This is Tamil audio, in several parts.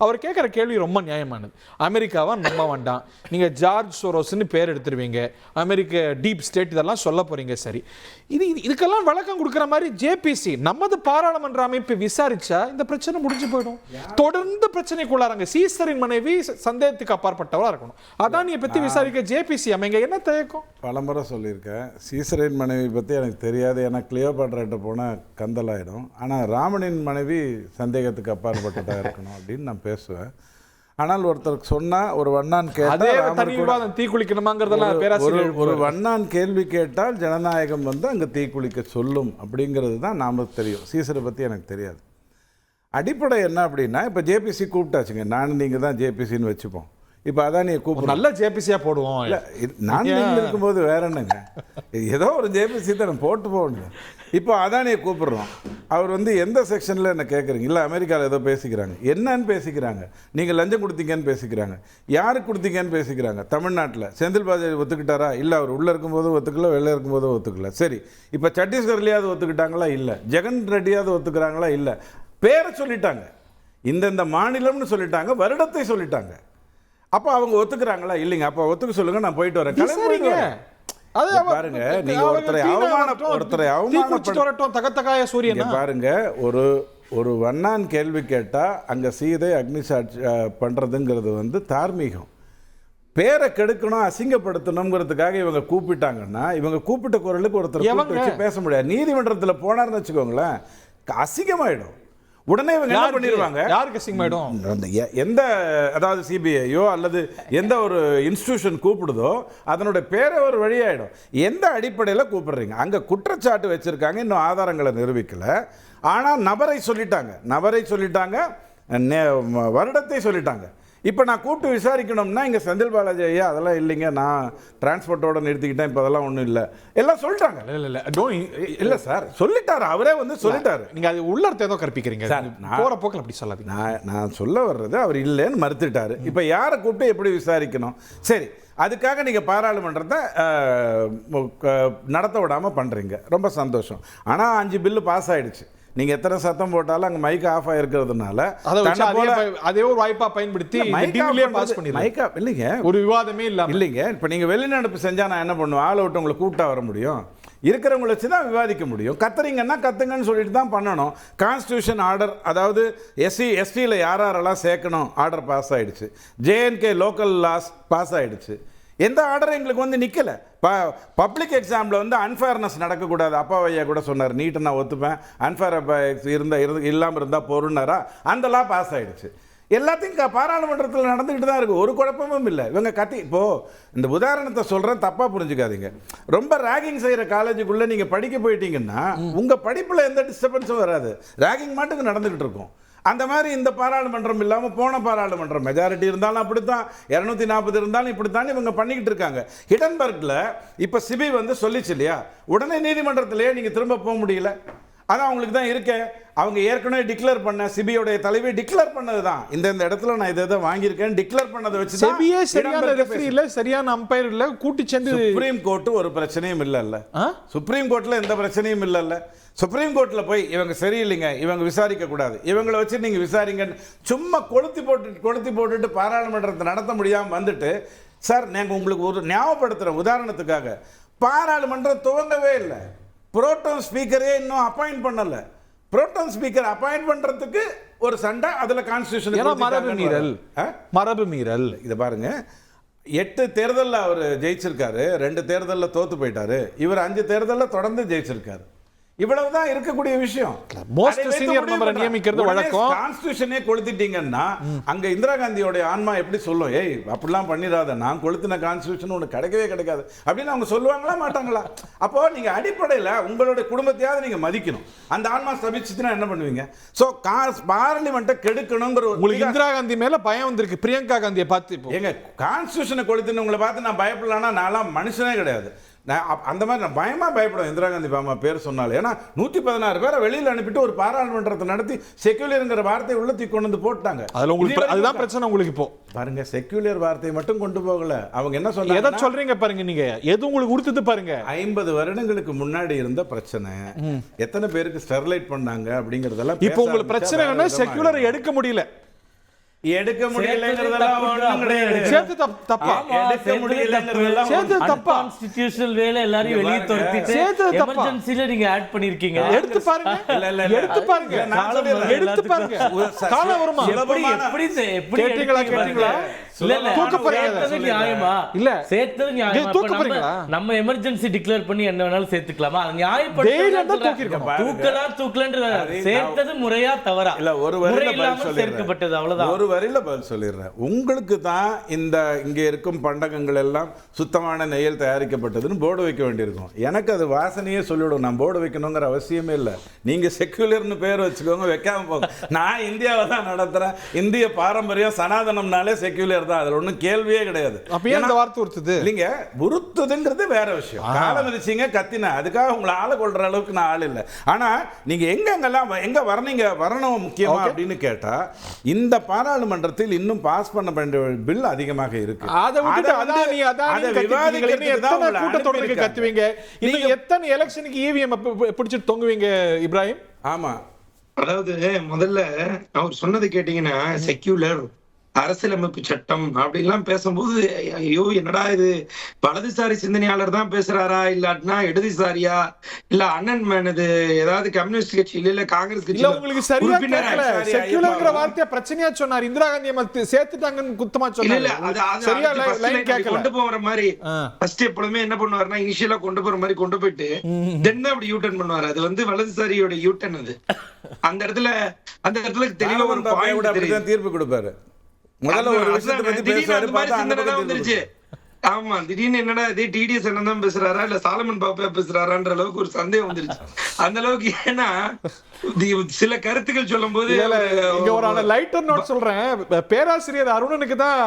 அவர் கேட்குற கேள்வி ரொம்ப நியாயமானது. அமெரிக்காவை நம்ப வேண்டாம், நீங்கள் ஜார்ஜ் சோரோஸ்ன்னு பேர் எடுத்துருவீங்க, அமெரிக்க டீப் ஸ்டேட் இதெல்லாம் சொல்ல போகிறீங்க. சரி, இதுக்கெல்லாம் விளக்கம் கொடுக்குற மாதிரி ஜேபிசி நமது பாராளுமன்ற அமைப்பு விசாரிச்சா இந்த பிரச்சனை முடிஞ்சு போயிடும். தொடர்ந்து பிரச்சனைக்குள்ளாராங்க. சீசரின் மனைவி சந்தேகத்துக்கு அப்பாற்பட்டவராக இருக்கணும். அதானியை பற்றி விசாரிக்க ஜேபிசி அமைங்க என்ன தயக்கம்? பலமுறை சொல்லியிருக்கேன். சீசரின் மனைவி பற்றி எனக்கு தெரியாது, ஏன்னா கிளியோபாட்ராட்ட போனால் கந்தலாயிடும். ஆனால் ராமனின் மனைவி சந்தேகத்துக்கு அப்பாற்பட்டதாக இருக்கணும் அப்படின்னு நான் பேசுவேன். ஆனால் ஒருத்தருக்கு சொன்னால் ஒரு வண்ணான் கேட்டால் ஒரு வண்ணான் கேள்வி கேட்டால் ஜனநாயகம் வந்து அங்கே தீக்குளிக்க சொல்லும் அப்படிங்கிறது தான் நாம தெரியும். சீசரை பற்றி எனக்கு தெரியாது. அடிப்படை என்ன அப்படின்னா, இப்போ ஜேபிசி கூப்பிட்டாச்சுங்க, நானும் நீங்கள் தான் ஜேபிசின்னு வச்சுப்போம். இப்போ அதானியை கூப்பிட்டு நல்ல ஜேபிசியாக போடுவோம். இல்லை, நான் நீங்கள் இருக்கும்போது வேற என்னங்க, ஏதோ ஒரு ஜேபிசி தான் போட்டு போகணும். இப்போ அதானியை கூப்பிடுறோம். அவர் வந்து எந்த செக்ஷனில் என்ன கேட்குறீங்க? இல்லை, அமெரிக்காவில் ஏதோ பேசிக்கிறாங்க. என்னன்னு பேசிக்கிறாங்க? நீங்கள் லஞ்சம் கொடுத்தீங்கன்னு பேசிக்கிறாங்க. யாருக்கு கொடுத்தீங்கன்னு பேசிக்கிறாங்க? தமிழ்நாட்டில் செந்தில் பாலாஜி ஒத்துக்கிட்டாரா? இல்லை, அவர் உள்ளே இருக்கும்போதும் ஒத்துக்கல, வெளில இருக்கும்போதும் ஒத்துக்கல. சரி, இப்போ சத்தீஸ்கர்லையாவது ஒத்துக்கிட்டாங்களா? இல்லை. ஜெகன் ரெட்டியாவது ஒத்துக்கிறாங்களா? இல்லை. பேரை சொல்லிட்டாங்க, இந்தந்த மாநிலம்னு சொல்லிட்டாங்க, வருடத்தை சொல்லிட்டாங்க. அப்போ அவங்க ஒத்துக்கிறாங்களா? இல்லைங்க. அப்போ ஒத்துக்க சொல்லுங்க, நான் போயிட்டு வரேன். பாருங்க, நீங்க ஒருத்தரை பாருங்க, ஒரு வண்ணான் கேள்வி கேட்டா அங்க சீதை அக்னி சாட்சி பண்றதுங்கிறது வந்து தார்மீகம். பேரை கெடுக்கணும், அசிங்கப்படுத்தணுங்கிறதுக்காக இவங்க கூப்பிட்டாங்கன்னா, இவங்க கூப்பிட்ட குரலுக்கு ஒருத்தர் பேச முடியாது. நீதிமன்றத்தில் போனார்னு வச்சுக்கோங்களேன், அசிங்கமாயிடும். உடனே இவங்க என்ன பண்ணிடுவாங்க? யாருக்கு அசிங்கமாயிடும்? எந்த, அதாவது சிபிஐயோ அல்லது எந்த ஒரு இன்ஸ்டிடியூஷன் கூப்பிடுதோ அதனுடைய பேரை ஒரு வழியாயிடும். எந்த அடிப்படையில் கூப்பிடுறீங்க? அங்கே குற்றச்சாட்டு வச்சிருக்காங்க, இன்னும் ஆதாரங்களை நிரூபிக்கல. ஆனால் நபரை சொல்லிட்டாங்க, வருடத்தை சொல்லிட்டாங்க. இப்போ நான் கூப்பிட்டு விசாரிக்கணும்னா இங்கே செந்தில் பாலாஜி ஐயா அதெல்லாம் இல்லைங்க, நான் டிரான்ஸ்போர்ட்டோட நிறுத்திக்கிட்டேன், இப்போ அதெல்லாம் ஒன்றும் இல்லை, எல்லாம் சொல்லிட்டாங்க. இல்லை சார், சொல்லிட்டாரு, அவரே வந்து சொல்லிட்டாரு. நீங்கள் அது உள்ளர்த்த ஏதோ கற்பிக்கிறீங்க சார், போகிற போக்கில் அப்படி சொல்லாதீங்க. நான் சொல்ல வர்றது, அவர் இல்லைன்னு மறுத்துட்டாரு. இப்போ யாரை கூப்பிட்டு எப்படி விசாரிக்கணும்? சரி, அதுக்காக நீங்கள் பாராளுமன்றத்தை நடத்த விடாமல் பண்ணுறீங்க, ரொம்ப சந்தோஷம். ஆனால் 5 பில்லு பாஸ் ஆகிடுச்சு. நீங்கள் எத்தனை சத்தம் போட்டாலும் அங்கே மைக் ஆஃப் ஆகிருக்கிறதுனால அதே ஒரு வாய்ப்பாக பயன்படுத்தி மைக்கா இல்லைங்க, ஒரு விவாதமே இல்லைங்க. இப்போ நீங்கள் வெளிநடப்பு செஞ்சால் நான் என்ன பண்ணுவேன்? ஆளை விட்டு உங்களை கூப்பிட்டா வர முடியும்? இருக்கிறவங்களை வச்சு தான் விவாதிக்க முடியும். கத்துறீங்கன்னா கத்துங்கன்னு சொல்லிட்டு தான் பண்ணணும். கான்ஸ்டியூஷன் ஆர்டர், அதாவது எஸ்டியில் யாரெல்லாம் சேர்க்கணும் ஆர்டர் பாஸ் ஆகிடுச்சு. ஜேஎன்கே லோக்கல் லாஸ் பாஸ் ஆகிடுச்சு. எந்த ஆர்டரும் எங்களுக்கு வந்து நிற்கலை. பப்ளிக் எக்ஸாமில் வந்து அன்ஃபேர்னஸ் நடக்கக்கூடாது. அப்பாவையா கூட சொன்னார், நீட்டை நான் ஒத்துப்பேன், அன்ஃபேர் இல்லாமல் இருந்தால் போருன்னாரா, அந்த லா பாஸ் ஆகிடுச்சு. எல்லாத்தையும் பாராளுமன்றத்தில் நடந்துக்கிட்டு தான் இருக்குது, ஒரு குழப்பமும் இல்லை. இவங்க இப்போது இந்த உதாரணத்தை சொல்கிறேன், தப்பாக புரிஞ்சுக்காதீங்க. ரொம்ப ரேகிங் செய்கிற காலேஜுக்குள்ளே நீங்கள் படிக்க போயிட்டீங்கன்னா உங்கள் படிப்பில் எந்த டிஸ்டர்பன்ஸும் வராது, ரேகிங் மாட்டுக்கு நடந்துக்கிட்டு இருக்கும். அந்த மாதிரி இந்த பாராளுமன்றம் இல்லாமல் போன பாராளுமன்றம் மெஜாரிட்டி இருந்தாலும் அப்படித்தான், 240 இருந்தாலும் இப்படித்தான் இவங்க பண்ணிக்கிட்டு இருக்காங்க. ஹிடன்பர்கில் இப்போ சிபி வந்து சொல்லிச்சு இல்லையா, உடனே நீதிமன்றத்திலேயே நீங்கள் திரும்ப போக முடியல. அதான் அவங்களுக்கு தான் இருக்க. அவங்க ஏற்கனவே டிக்ளேர் பண்ண, சிபியோடைய தலைவி டிக்ளேர் பண்ணது தான், இந்த இடத்துல நான் இதை வாங்கியிருக்கேன் டிக்ளேர் பண்ணதை வச்சு சிபியே சரியான ரெஃபரி இல்லை, சரியான அம்பையர் இல்லை, கூட்டி சேர்ந்து சுப்ரீம் கோர்ட்டு ஒரு பிரச்சனையும் இல்லைல்ல, சுப்ரீம் கோர்ட்டில் எந்த பிரச்சனையும் இல்லைல்ல. சுப்ரீம் கோர்ட்டில் போய் இவங்க சரியில்லைங்க, இவங்க விசாரிக்கக்கூடாது, இவங்களை வச்சு நீங்கள் விசாரிங்கன்னு சும்மா கொளுத்தி போட்டுட்டு பாராளுமன்றத்தை நடத்த முடியாமல் வந்துட்டு, சார் நாங்கள் உங்களுக்கு ஒரு ஞாபகப்படுத்துகிற உதாரணத்துக்காக, பாராளுமன்றம் துவங்கவே இல்லை, புரோட்டோன் ஸ்பீக்கரே இன்னும் அப்பாயிண்ட் பண்ணல. புரோட்டோன் ஸ்பீக்கர் அப்பாயிண்ட் பண்றதுக்கு ஒரு சண்டை, அதுல கான்ஸ்டிடியூஷன் மரபு மீறல். இதை பாருங்க, 8 தேர்தலில் அவர் ஜெயிச்சிருக்காரு, 2 தேர்தலில் தோத்து போயிட்டாரு, இவர் 5 தேர்தலில் தொடர்ந்து ஜெயிச்சிருக்காரு. இவ்வளவுதான் இருக்கக்கூடிய விஷயம். மோஸ்ட் சீனியர் மெம்பரை நியமிக்கிறது வழக்கம். கான்ஸ்டிடியூஷனே கொளுத்திட்டீங்கன்னா அங்க இந்திரா காந்தியோட ஆன்மா எப்படி சொல்லும், ஏய் அப்படிலாம் பண்ணிடாத, நான் கொளுத்தின கான்ஸ்டிடியூஷன் உனக்கு கிடைக்கவே கிடைக்காது அப்படின்னு அவங்க சொல்லுவாங்களா மாட்டாங்களா? அப்போ நீங்க அடிப்படையில் உங்களுடைய குடும்பத்தையாவது நீங்க மதிக்கணும். அந்த ஆன்மா ஸ்தபிச்சுன்னா என்ன பண்ணுவீங்க? சோ பார்லிமெண்ட்டை கெடுக்கணுங்கிற உங்களுக்கு இந்திரா காந்தி மேல பயம் வந்திருக்கு, பிரியங்கா காந்தியை பார்த்து. இப்போ எங்க கான்ஸ்டிடியூஷனை கொளுத்தினவங்களை பார்த்து நான் பயப்படலான்னா நான்லாம் மனுஷனே கிடையாது. நான் அந்த மாதிரி நான் பயப்படுவேன் இந்திரா காந்தி பாமா பேர் சொன்னாலே. ஏன்னா 116 பேரை வெளியில் அனுப்பிட்டு ஒரு பாராளுமன்றத்தை நடத்தி செக்யூலருங்கிற வார்த்தையை உள்ள தூக்கி கொண்டு வந்து போட்டாங்க. அதுதான் பிரச்சனை உங்களுக்கு. இப்போ பாருங்க, செக்யூலர் வார்த்தையை மட்டும் கொண்டு போகல, அவங்க என்ன சொல்றாங்க, எதை சொல்றீங்க பாருங்க, நீங்க எது உங்களுக்கு உறுத்துது பாருங்க. 50 வருடங்களுக்கு முன்னாடி இருந்த பிரச்சனை, எத்தனை பேருக்கு ஸ்டெர்லைட் பண்ணாங்க அப்படிங்கறதெல்லாம். இப்போ உங்களுக்கு பிரச்சனை என்ன, செக்யூலரை எடுக்க முடியல. எடுக்க முடியலங்கிறதெல்லாம் ஒண்ணும் கிடையாது. சேர்த்து தப்பா? எடுக்க முடியலங்கிறதெல்லாம் சேர்த்து தப்பா? கான்ஸ்டிடியூஷனல் வேலை எல்லாரையும் வெளிய துரத்திட்டு சேர்த்து தப்பா? எமர்ஜென்சில நீங்க ஆட் பண்ணிருக்கீங்க. எடுத்து பாருங்க, எடுத்து பாருங்க, எடுத்து பாருங்க. காலம் வருமா? எப்படி கேட்டீங்களா? இல்ல இல்ல தூக்க போறீங்க. சேர்த்தது நியாயமா? இல்ல சேர்த்தது நியாயமா? தூக்க அப்ப போறீங்களா? நம்ம எமர்ஜென்சி டிக்ளேர் பண்ணி என்ன வேணாலும் சேர்த்துக்கலாமா? அது தைரியம் தான் தூக்கிருக்கணும். தூக்கலாம் தூக்கலன்ற சேர்த்தது முறையா தவறா? இல்ல, ஒரு வரியில பதில் சொல்லிடுறேன். சேர்க்கப்பட்டது அவ்வளவுதான். ஒரு வரியில பதில் சொல்லிடுறேன். உங்களுக்கு தான் இங்கே இருக்கும் பண்டகங்கள் எல்லாம் சுத்தமான நெய்யில் தயாரிக்கப்பட்டதுன்னு போர்டு வைக்க வேண்டியிருக்கும். எனக்கு அது வாசனையே சொல்லிவிடும். நான் போர்டு வைக்கணுங்கிற அவசியமே இல்லை. நீங்க செக்யூலர்னு பேர் வச்சுக்கோங்க, வைக்காம போங்க. நான் இந்தியாவை தான் நடத்துறேன். இந்திய பாரம்பரியம் சனாதனம்னாலே செக்யூலர் தான். அதுல ஒன்றும் கேள்வியே கிடையாது. அப்பயே அந்த வார்த்தை உறுத்துது இல்லைங்க. உறுத்துதுங்கிறது வேற விஷயம். காலம் மிதிச்சிங்க, கத்தின, அதுக்காக உங்களை ஆளை கொள்ற அளவுக்கு நான் ஆள் இல்லை. ஆனா நீங்க எங்கெங்கெல்லாம் எங்க வரணும் முக்கியமா அப்படின்னு கேட்டா, இந்த பாராளுமன்றத்தில் இன்னும் பாஸ் பண்ண வேண்டிய பில் அதிகமாக இருக்கு. அதை விட்டுட்டு அதை விவாதிக்கிறதுக்கு எத்தனை கூட்டத்தொடருக்கு கத்துவீங்க? இன்னும் எத்தனை எலெக்ஷனுக்கு இவிஎம் பிடிச்சிட்டு தொங்குவீங்க இப்ராஹிம்? ஆமா, அதாவது முதல்ல அவர் சொன்னது கேட்டீங்கன்னா செக்யூலர் அரசியலமைப்பு சட்டம் அப்படின்லாம் பேசும்போது ஐயோ என்னடா இது, வலதுசாரி சிந்தனையாளர் தான் பேசுறாரா இல்லாட்டினா இடதுசாரியா இல்ல அண்ணன் மேனது ஏதாவது கம்யூனிஸ்ட் கட்சி இல்ல காங்கிரஸ் கட்சி? இல்ல, உங்களுக்கு சரியா கேட்கல. செக்யூலர்ங்கற வார்த்தையை பிரச்சனையா சொன்னார். இந்திரா காந்தி அம்மா சேர்த்துட்டாங்கன்னு குத்தமா சொன்னார். இல்ல அது சரியா லைன் கேட்கல. கொண்டு போற மாதிரி ஃபர்ஸ்ட் எப்பவுமே என்ன பண்ணுவாருன்னா இனிஷியலா கொண்டு போற மாதிரி கொண்டு போயிட்டு தென் அப்படி யூ டர்ன் பண்ணுவாரு. அது வந்து வலதுசாரியோட யூ டர்ன். அது அந்த இடத்துல தெளிவா ஒரு பாயிண்ட் தெரியும். தீர்ப்பு கொடுப்பாரு. முதல்ல ஒரு விஷயத்தை பத்தி பேசுவாரு, பார்த்தா அந்த பக்கம் வந்துருச்சு. ஆமா, திடீர்னு என்னடா இது டிடிஎஸ் என்னதான் பேசுறாரா இல்ல சாலமன் பாப்பா பேசுறாரான்ற அளவுக்கு ஒரு சந்தேகம் வந்துருச்சு. அந்த அளவுக்கு ஏன்னா சில கருத்துக்கள் சொல்லும் போது இங்க ஒரு லைட்டர் நோட் சொல்றேன். பேராசிரியர் அருணனுக்கு தான்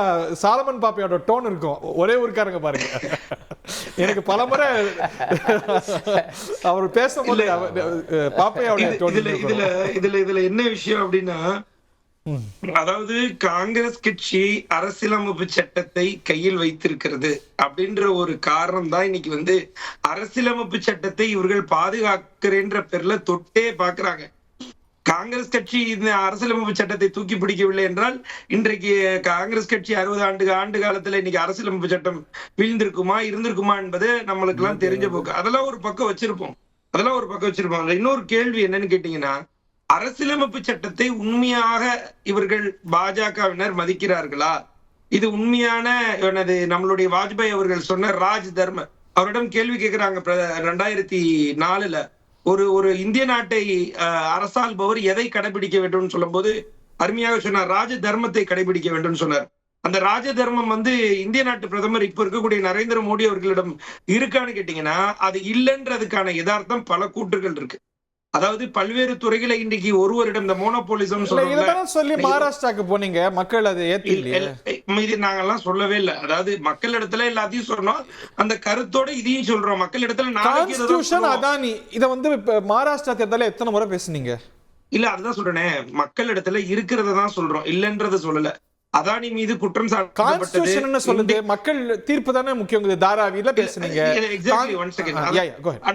சாலமன் பாப்பையோட டோன் இருக்கும். ஒரே ஊருக்காரங்க பாருங்க. எனக்கு பலமுறை அவர் பேசும்போது பாப்பையோட டோன். இதுல என்ன விஷயம் அப்படின்னா, அதாவது காங்கிரஸ் கட்சி அரசியலமைப்பு சட்டத்தை கையில் வைத்திருக்கிறது அப்படின்ற ஒரு காரணம் தான் இன்னைக்கு வந்து அரசியலமைப்பு சட்டத்தை இவர்கள் பாதுகாக்கிறேன்ற பேர்ல தொட்டே பாக்குறாங்க. காங்கிரஸ் கட்சி இந்த அரசியலமைப்பு சட்டத்தை தூக்கி பிடிக்கவில்லை என்றால் இன்றைக்கு காங்கிரஸ் கட்சி 60 ஆண்டு காலத்துல இன்னைக்கு அரசியலமைப்பு சட்டம் வீழ்ந்திருக்குமா இருந்திருக்குமா என்பது நம்மளுக்கு எல்லாம் தெரிஞ்ச போக்கு. அதெல்லாம் ஒரு பக்கம் வச்சிருப்போம். இன்னொரு கேள்வி என்னன்னு கேட்டீங்கன்னா, அரசியலமைப்பு சட்டத்தை உண்மையாக இவர்கள் பாஜகவினர் மதிக்கிறார்களா? இது உண்மையான நம்மளுடைய வாஜ்பாய் அவர்கள் சொன்ன ராஜ் தர்ம அவரிடம் கேள்வி கேட்கிறாங்க 2004 ஒரு இந்திய நாட்டை அரசாள்பவர் எதை கடைபிடிக்க வேண்டும் சொல்லும் போது அருமையாக சொன்னார், ராஜ தர்மத்தை கடைபிடிக்க வேண்டும் சொன்னார். அந்த ராஜ தர்மம் வந்து இந்திய நாட்டு பிரதமர் இப்ப இருக்கக்கூடிய நரேந்திர மோடி அவர்களிடம் இருக்கான்னு கேட்டீங்கன்னா அது இல்லைன்றதுக்கான யதார்த்தம் பல கூற்றுகள் இருக்கு. அதாவது பல்வேறு துறைகளை இன்றைக்கு ஒருவரிடம் இந்த மோனோபோலிசம் சொல்லி மகாராஷ்டிராக்கு போனீங்க, மக்கள் அதை இது நாங்கெல்லாம் சொல்லவே இல்லை. அதாவது மக்கள் இடத்துல எல்லாத்தையும் சொன்னோம், அந்த கருத்தோட இதையும் சொல்றோம். மக்கள் இடத்துல அதானி இதை வந்து மகாராஷ்டிரா தேர்தல எத்தனை முறை பேசுனீங்க? இல்ல அதுதான் சொல்றேன், மக்கள் இடத்துல இருக்கிறத தான் சொல்றோம், இல்லன்றத சொல்லல. அதானி மீது குற்றம் சாட்டப்பட்டது சொல்லுது, மக்கள் தீர்ப்பு தானே முக்கியம். தாராவில பேசுனீங்க.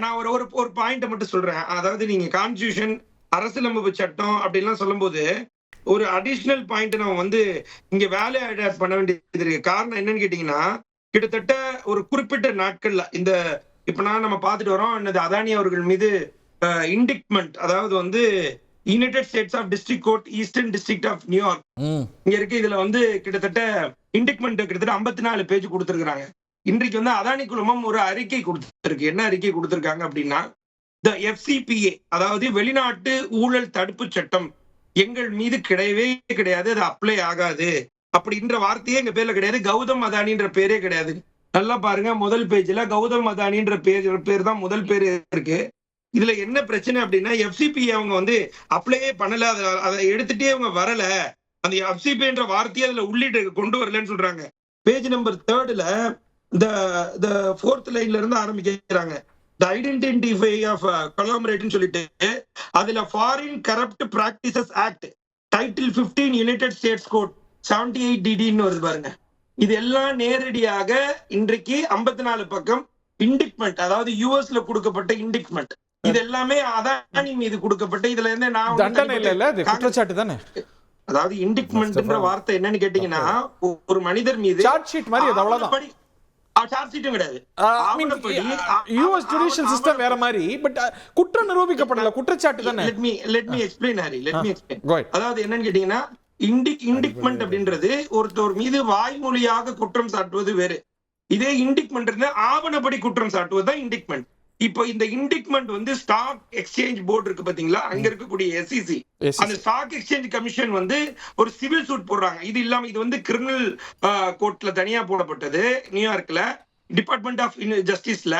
நான் ஒரு பாயிண்ட் மட்டும் சொல்றேன். அதாவது நீங்க கான்ஸ்டிடியூஷன் அரசியலமைப்பு சட்டம் அப்படின்லாம் சொல்லும் போது ஒரு அடிஷனல் பாயிண்ட் நம்ம வந்து இங்க வேலை பண்ண வேண்டியது இருக்கு. காரணம் என்னன்னு கேட்டீங்கன்னா, கிட்டத்தட்ட ஒரு குறிப்பிட்ட நாட்கள்ல இந்த இப்ப நம்ம பாத்துட்டு வரோம், அதானி அவர்கள் மீது இண்டிக்மெண்ட், அதாவது வந்து United States of district court eastern district of நியூயார்க் இங்க இருக்கு. இதுல வந்து கிட்டத்தட்ட இண்டிக்மெண்ட் கிட்டத்தட்ட 54 பேஜ் கொடுத்திருக்காங்க. இன்றைக்கு வந்து அதானி குழுமம் ஒரு அறிக்கை கொடுத்திருக்கு. என்ன அறிக்கை கொடுத்திருக்காங்க அப்படின்னா, த FCPA அதாவது வெளிநாட்டு ஊழல் தடுப்பு சட்டம் எங்கள் மீது கிடையவே கிடையாது, அது அப்ளை ஆகாது அப்படின்ற வார்த்தையே எங்க பேர்ல கிடையாது. கௌதம் அதானின்ற பேரே கிடையாது. நல்லா பாருங்க, முதல் பேஜ்ல கௌதம் அதானின்ற பேர் தான் முதல் பேர் இருக்கு. இதுல என்ன பிரச்சனை அப்படின்னா, FCPA அவங்க வந்து அப்ளையே பண்ணல, அதை எடுத்துட்டே அவங்க வரல, அந்த FCPA வார்த்தையை அதுல உள்ளிட்டு கொண்டு வரலன்னு சொல்றாங்க. பேஜ் நம்பர் 3ல the 4th லைன்ல இருந்து ஆரம்பிக்கிறாங்க. The Identify of Conglomerate சொல்லிட்டு அதுல Foreign Corrupt Practices Act title 15 United States code 78DD வருது பாருங்க. இது எல்லாம் நேரடியாக இன்றைக்கு 54 பக்கம் இண்டிக்மெண்ட், அதாவது யூஎஸ்ல கொடுக்கப்பட்ட இண்டிக்மெண்ட். இது எல்லாமே அதானி மீது கொடுக்கப்பட்ட, இதுல இருந்து நான் தண்டனை இல்ல, குற்றச்சாட்டு தானே. அதாவது இண்டிக்மெண்ட்ன்ற வார்த்தை என்னன்னு கேட்டீங்கன்னா ஒரு மனிதர் மீது சார்ஜ் ஷீட் மாதிரி அது அவ்வளவுதான். சார்ஜ் ஷீட்டும் கிடையாது. யூஎஸ் ஜுடிஷியல் சிஸ்டம் வேற மாதிரி, பட் குற்றம் நிரூபிக்கப்படல, குற்றச்சாட்டு தானே. let me explain Hari, let me explain. Go ahead. அதாவது என்னன்னு கேட்டீங்கன்னா இண்டிக்மெண்ட் அப்படின்றது ஒருத்தர் மீது வாய்மொழியாக குற்றம் சாட்டுவது வேறு. இதே இண்டிக்மெண்ட் ஆவணப்படி குற்றம் சாட்டுவது தான் இண்டிக்மெண்ட். இப்போ இந்த இண்டிக்மெண்ட் வந்து ஸ்டாக் எக்ஸ்சேஞ்ச் போர்டு இருக்கு பாத்தீங்களா, அங்க இருக்கக்கூடிய SEC, அந்த ஸ்டாக் எக்ஸ்சேஞ்ச் கமிஷன் வந்து ஒரு சிவில் சூட் போடுறாங்க. இது இல்லாம இது வந்து கிரிமினல் கோர்ட்ல தனியா போடப்பட்டது நியூயார்க்ல, டிபார்ட்மெண்ட் ஆஃப் ஜஸ்டிஸ்ல.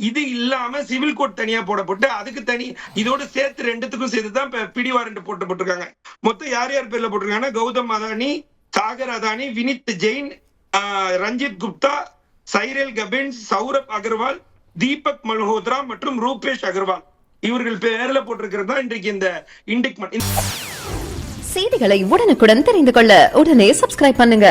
இது இல்லாம சிவில் கோர்ட் தனியா போடப்பட்டு அதுக்கு தனி, இதோட சேர்த்து ரெண்டுத்துக்கும் சேர்த்து தான் பிடி வாரண்ட் போட்டிருக்காங்க. மொத்தம் யார் யார் பேர்ல போட்டிருக்காங்கன்னா கௌதம் அதானி, சாகர் அதானி, வினித் ஜெயின், ரஞ்சித் குப்தா, சைரல் கபின்ஸ், சௌரப் அகர்வால், தீபக் மல்ஹோத்ரா மற்றும் ரூபேஷ் அகர்வால், இவர்கள் பேர்ல போட்டிருக்கிறது தான் இன்றைக்கு இந்த இண்டிக்மெண்ட். செய்திகளை உடனுக்குடன் தெரிந்து கொள்ள உடனே சப்ஸ்கிரைப் பண்ணுங்க.